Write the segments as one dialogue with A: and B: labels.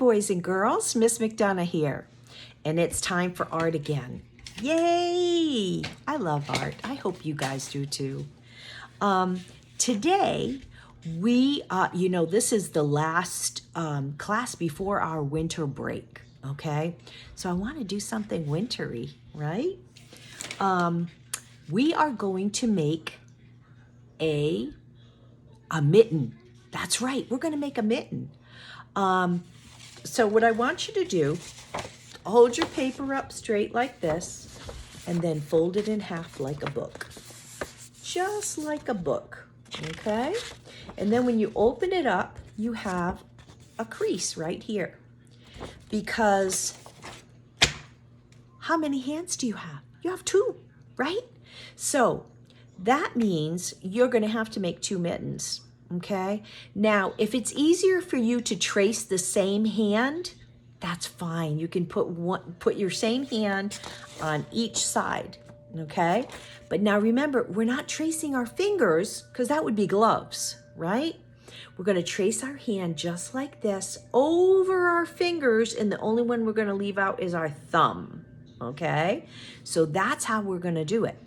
A: boys and girls. Miss McDonough here. And it's time for art again. Yay! I love art. I hope you guys do too. Today, this is the last class before our winter break, okay? So I want to do something wintry, right? We are going to make a mitten. That's right, we're going to make a mitten. So what I want you to do, hold your paper up straight like this, and then fold it in half like a book. Just like a book, okay? And then when you open it up, you have a crease right here. Because how many hands do you have? You have two, right? So that means you're gonna have to make two mittens, okay? Now, if it's easier for you to trace the same hand, that's fine. You can put your same hand on each side, okay? But now remember, we're not tracing our fingers because that would be gloves, right? We're gonna trace our hand just like this over our fingers, and the only one we're gonna leave out is our thumb, okay? So that's how we're gonna do it.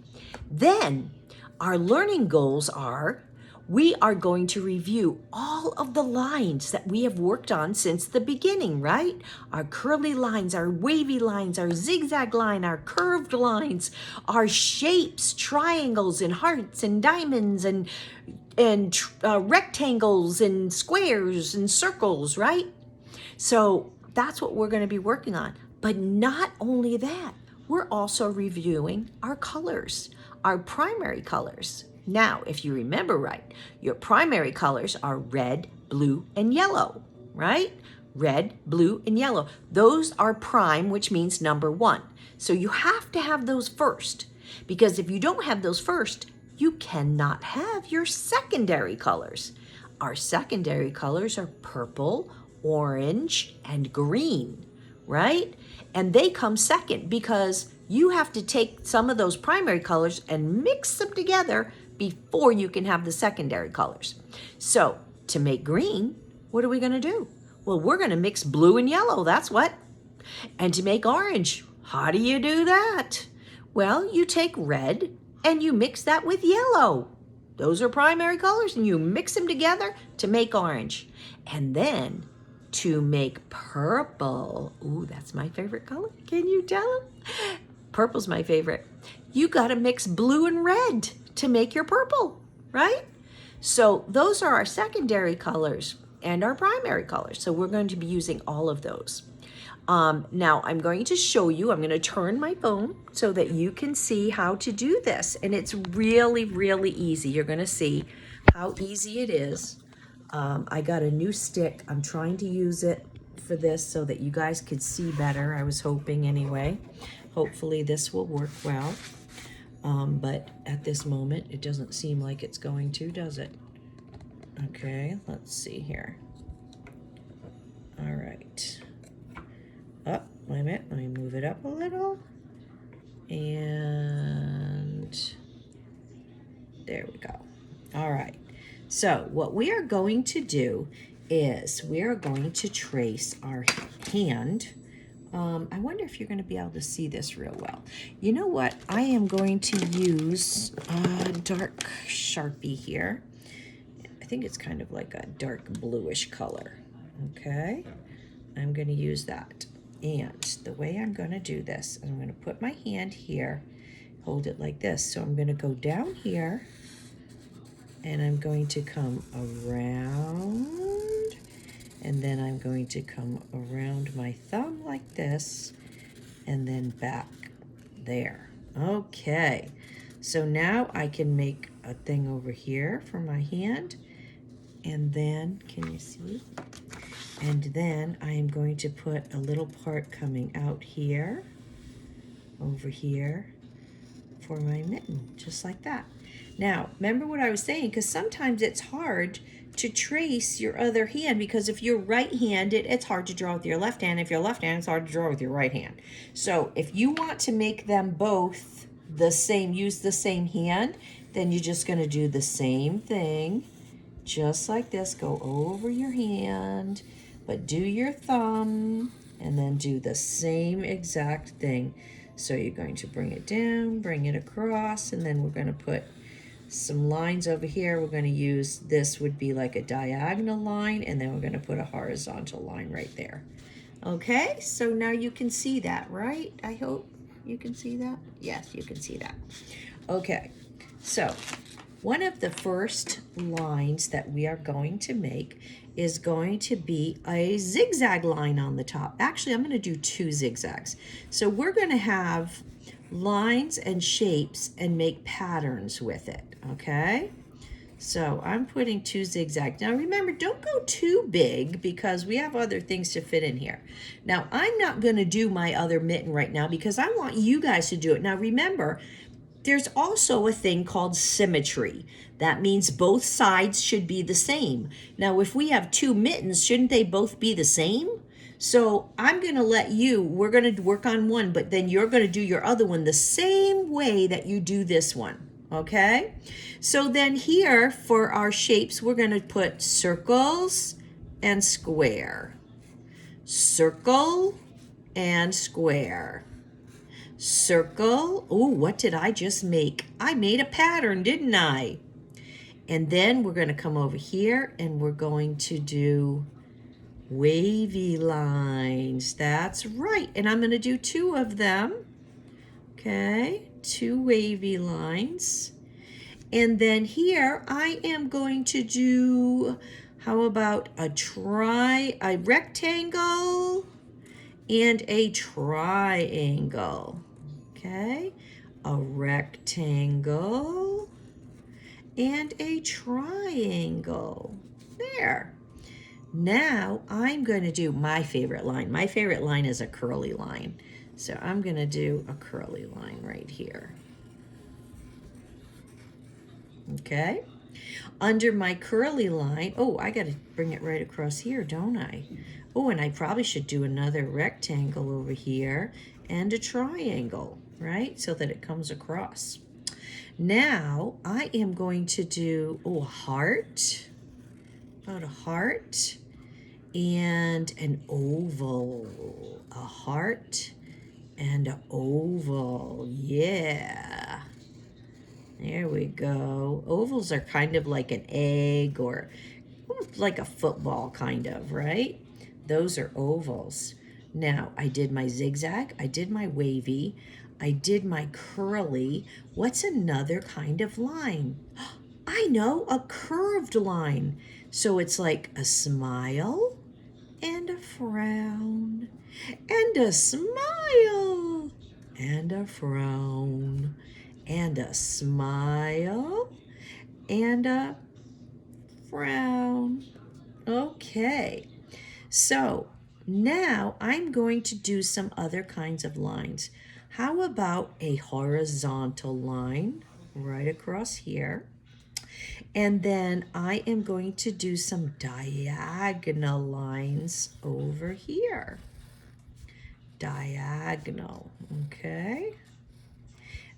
A: Then our learning goals are, we are going to review all of the lines that we have worked on since the beginning, right? Our curly lines, our wavy lines, our zigzag line, our curved lines, our shapes, triangles and hearts and diamonds and rectangles and squares and circles, right? So that's what we're going to be working on. But not only that, we're also reviewing our colors, our primary colors. Now, if you remember right, your primary colors are red, blue, and yellow, right? Red, blue, and yellow. Those are prime, which means number one. So you have to have those first, because if you don't have those first, you cannot have your secondary colors. Our secondary colors are purple, orange, and green, right? And they come second because you have to take some of those primary colors and mix them together before you can have the secondary colors. So to make green, what are we gonna do? Well, we're gonna mix blue and yellow, that's what. And to make orange, how do you do that? Well, you take red and you mix that with yellow. Those are primary colors, and you mix them together to make orange. And then to make purple, ooh, that's my favorite color. Can you tell? Purple's my favorite. You gotta mix blue and red to make your purple, right? So those are our secondary colors and our primary colors. So we're going to be using all of those. Now I'm going to show you, I'm gonna turn my phone so that you can see how to do this. And it's really, really easy. You're gonna see how easy it is. I got a new stick. I'm trying to use it for this so that you guys could see better. I was hoping anyway. Hopefully this will work well. But at this moment, it doesn't seem like it's going to, does it? Okay, let's see here. All right. Oh, wait a minute, let me move it up a little. And there we go. All right. So what we are going to do is we are going to trace our hand. I wonder if you're going to be able to see this real well. You know what? I am going to use a dark Sharpie here. I think it's kind of like a dark bluish color. Okay. I'm going to use that. And the way I'm going to do this, I'm going to put my hand here, hold it like this. So I'm going to go down here, and I'm going to come around, and then I'm going to come around my thumb like this, and then back there. Okay, so now I can make a thing over here for my hand, and then, can you see? And then I am going to put a little part coming out here, over here, for my mitten, just like that. Now, remember what I was saying, because sometimes it's hard to trace your other hand, because if you're right-handed, it's hard to draw with your left hand. If you're left-handed, it's hard to draw with your right hand. So if you want to make them both the same, use the same hand, then you're just going to do the same thing, just like this. Go over your hand, but do your thumb and then do the same exact thing. So you're going to bring it down, bring it across, and then we're going to put some lines over here. We're going to use, this would be like a diagonal line, and then we're going to put a horizontal line right there. Okay, so now you can see that, right? I hope you can see that. Yes, you can see that. Okay, so one of the first lines that we are going to make is going to be a zigzag line on the top. Actually, I'm going to do 2 zigzags. So we're going to have lines and shapes and make patterns with it, okay? So I'm putting 2 zigzags. Now remember, don't go too big because we have other things to fit in here. Now I'm not going to do my other mitten right now because I want you guys to do it. Now remember, there's also a thing called symmetry. That means both sides should be the same. Now if we have 2 mittens, shouldn't they both be the same? So I'm going to let you, we're going to work on one, but then you're going to do your other one the same way that you do this one. Okay, so then here for our shapes, we're going to put circles and square, circle and square, circle. Oh, what did I just make? I made a pattern, didn't I? And then we're going to come over here and we're going to do wavy lines. That's right. And I'm going to do 2 of them. Okay, 2 wavy lines. And then here I am going to do, how about a rectangle and a triangle. Okay, a rectangle and a triangle. There. Now I'm going to do my favorite line. My favorite line is a curly line. So I'm going to do a curly line right here. Okay. Under my curly line, oh, I got to bring it right across here, don't I? Oh, and I probably should do another rectangle over here and a triangle, right? So that it comes across. Now I am going to do, oh, a heart, about a heart, and an oval, a heart and an oval. Yeah, there we go. Ovals are kind of like an egg or like a football kind of, right? Those are ovals. Now I did my zigzag, I did my wavy, I did my curly. What's another kind of line? I know, a curved line. So it's like a smile and a frown and a smile and a frown and a smile and a frown. Okay, so now I'm going to do some other kinds of lines. How about a horizontal line right across here? And then I am going to do some diagonal lines over here. Diagonal, okay?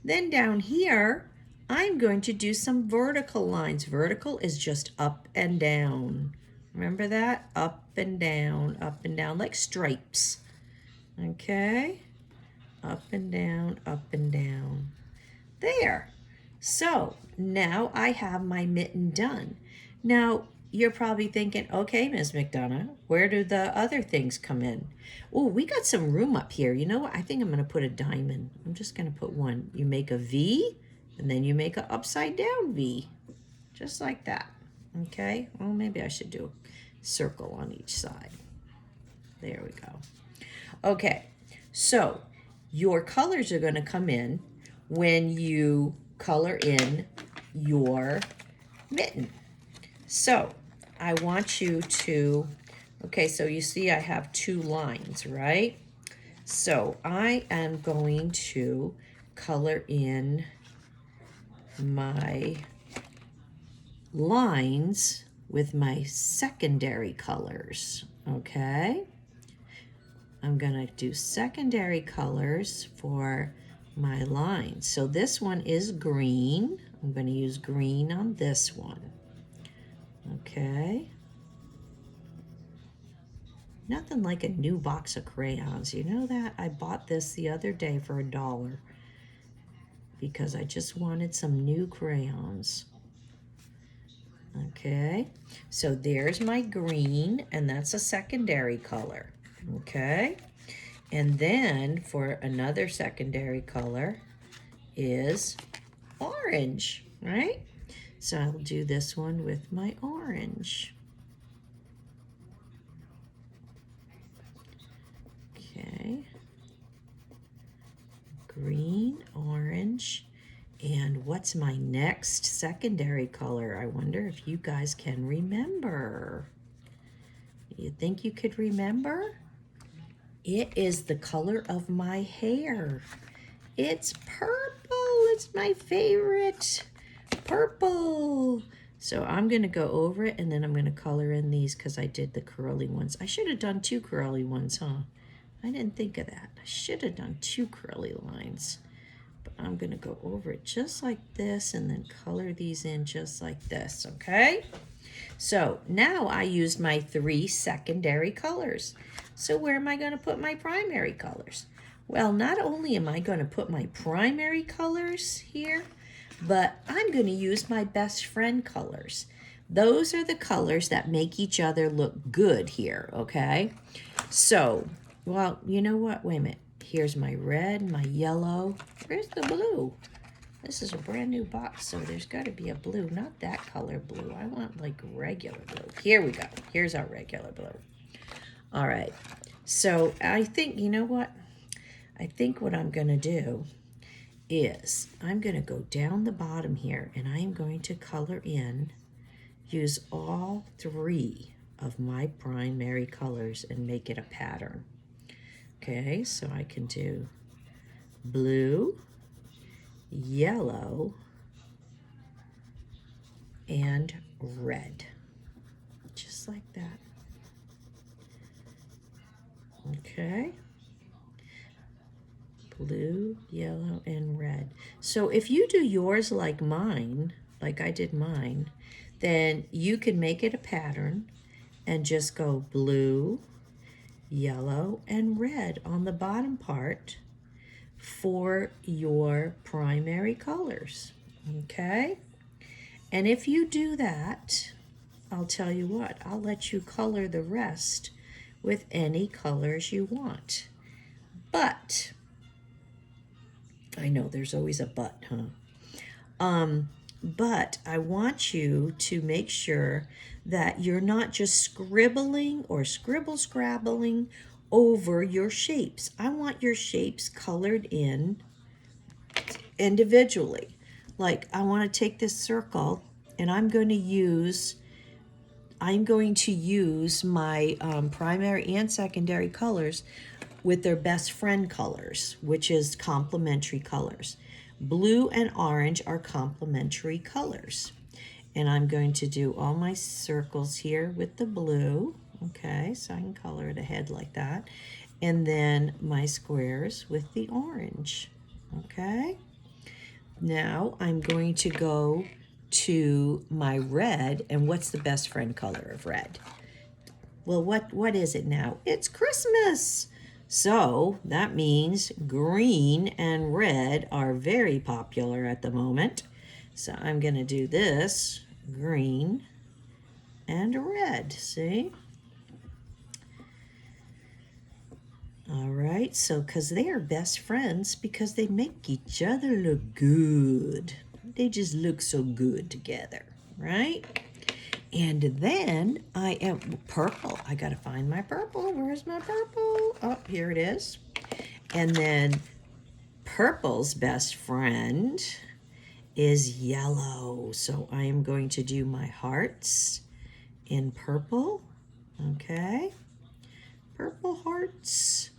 A: Then down here, I'm going to do some vertical lines. Vertical is just up and down. Remember that? Up and down, like stripes. Okay? Up and down, up and down. There. So now I have my mitten done. Now you're probably thinking, okay, Ms. McDonough, where do the other things come in? Oh, we got some room up here. You know what? I think I'm going to put a diamond. I'm just going to put one. You make a V, and then you make an upside down V, just like that. Okay? Well, maybe I should do a circle on each side. There we go. Okay, so your colors are going to come in when you color in your mitten. So I want you to, okay, so you see I have 2 lines, right? So I am going to color in my lines with my secondary colors, okay? I'm gonna do secondary colors for my lines. So this one is green. I'm gonna use green on this one. Okay. Nothing like a new box of crayons. You know that? I bought this the other day for $1 because I just wanted some new crayons. Okay, so there's my green, and that's a secondary color. Okay, and then for another secondary color is orange, right? So I'll do this one with my orange. Okay, green, orange, and what's my next secondary color? I wonder if you guys can remember. You think you could remember? It is the color of my hair. It's purple. It's my favorite. Purple. So I'm going to go over it, and then I'm going to color in these because I did the curly ones. I should have done 2 curly ones, huh? I didn't think of that. I should have done 2 curly lines. But I'm going to go over it just like this and then color these in just like this, okay? So now I used my 3 secondary colors. So where am I going to put my primary colors? Well, not only am I going to put my primary colors here, but I'm going to use my best friend colors. Those are the colors that make each other look good here, okay? So, well, you know what? Wait a minute. Here's my red, my yellow. Where's the blue? This is a brand new box, so there's got to be a blue. Not that color blue. I want like regular blue. Here we go. Here's our regular blue. All right. So I think, you know what? I think what I'm going to do is I'm going to go down the bottom here, and I am going to color in, use all 3 of my primary colors and make it a pattern. Okay, so I can do blue, yellow, and red, just like that. Okay, blue, yellow, and red. So if you do yours like mine, like I did mine, then you can make it a pattern and just go blue, yellow, and red on the bottom part for your primary colors, okay? And if you do that, I'll tell you what, I'll let you color the rest with any colors you want. But, I know there's always a but, huh? But I want you to make sure that you're not just scribbling or scrabbling over your shapes. I want your shapes colored in individually. Like I want to take this circle and I'm going to use my primary and secondary colors with their best friend colors, which is complementary colors. Blue and orange are complementary colors. And I'm going to do all my circles here with the blue. Okay, so I can color it ahead like that. And then my squares with the orange. Okay. Now I'm going to go to my red. And what's the best friend color of red? Well, what is it now? It's Christmas. So that means green and red are very popular at the moment. So I'm going to do this, green and red, see? All right, so because they are best friends because they make each other look good. They just look so good together, right? And then I am purple. I got to find my purple. Where's my purple? Oh, here it is. And then purple's best friend is yellow. So I am going to do my hearts in purple. Okay. Purple hearts.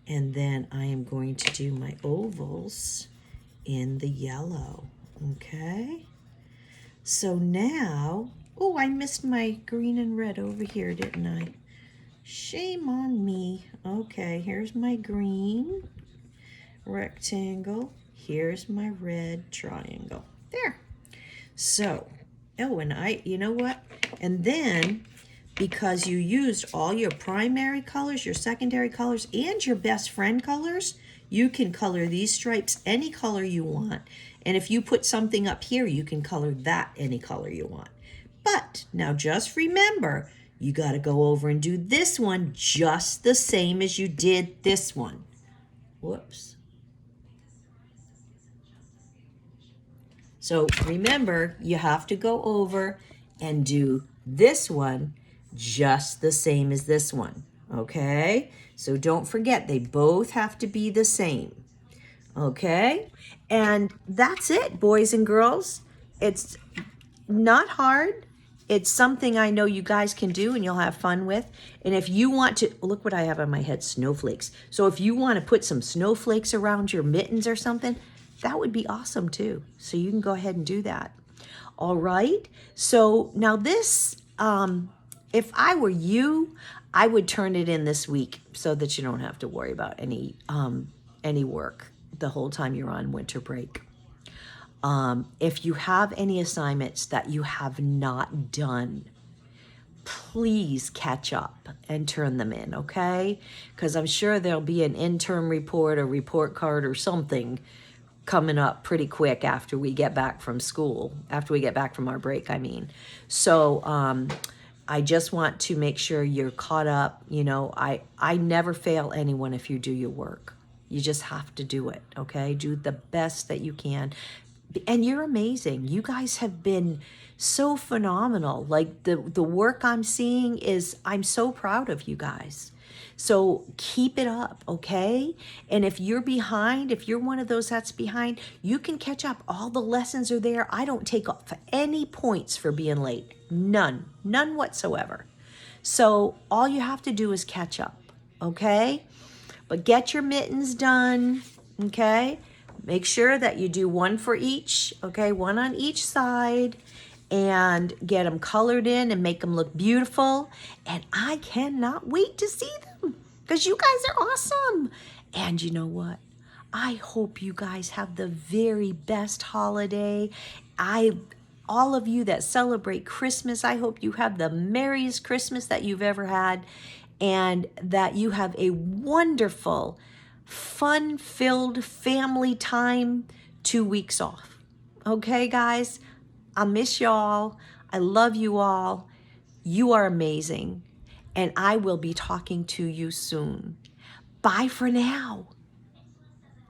A: And then I am going to do my ovals in the yellow. Okay. So now, oh, I missed my green and red over here, didn't I? Shame on me. Okay, here's my green rectangle. Here's my red triangle. There. So, oh, and you know what? And then because you used all your primary colors, your secondary colors, and your best friend colors. You can color these stripes any color you want. And if you put something up here, you can color that any color you want. But now just remember, you got to go over and do this one just the same as you did this one. Whoops. So remember, you have to go over and do this one just the same as this one, okay? So don't forget, they both have to be the same, okay? And that's it, boys and girls. It's not hard. It's something I know you guys can do and you'll have fun with. And if you want to, look what I have on my head, snowflakes. So if you want to put some snowflakes around your mittens or something, that would be awesome too. So you can go ahead and do that. All right. So now this, if I were you, I would turn it in this week so that you don't have to worry about any work the whole time you're on winter break. If you have any assignments that you have not done, please catch up and turn them in, okay? Because I'm sure there'll be an intern report or report card or something coming up pretty quick after we get back from school, after we get back from our break, I mean. So I just want to make sure you're caught up. You know, I never fail anyone if you do your work. You just have to do it, okay? Do the best that you can. And you're amazing. You guys have been so phenomenal. Like the work I'm seeing is, I'm so proud of you guys. So keep it up, okay? And if you're behind, if you're one of those that's behind, you can catch up. All the lessons are there. I don't take off any points for being late. None whatsoever. So all you have to do is catch up, okay? But get your mittens done, okay? Make sure that you do one for each, okay? One on each side, and get them colored in and make them look beautiful. And I cannot wait to see them because you guys are awesome. And you know what? I hope you guys have the very best holiday. All of you that celebrate Christmas, I hope you have the merriest Christmas that you've ever had, and that you have a wonderful, fun-filled family time, 2 weeks off. Okay, guys? I miss y'all. I love you all. You are amazing. And I will be talking to you soon. Bye for now.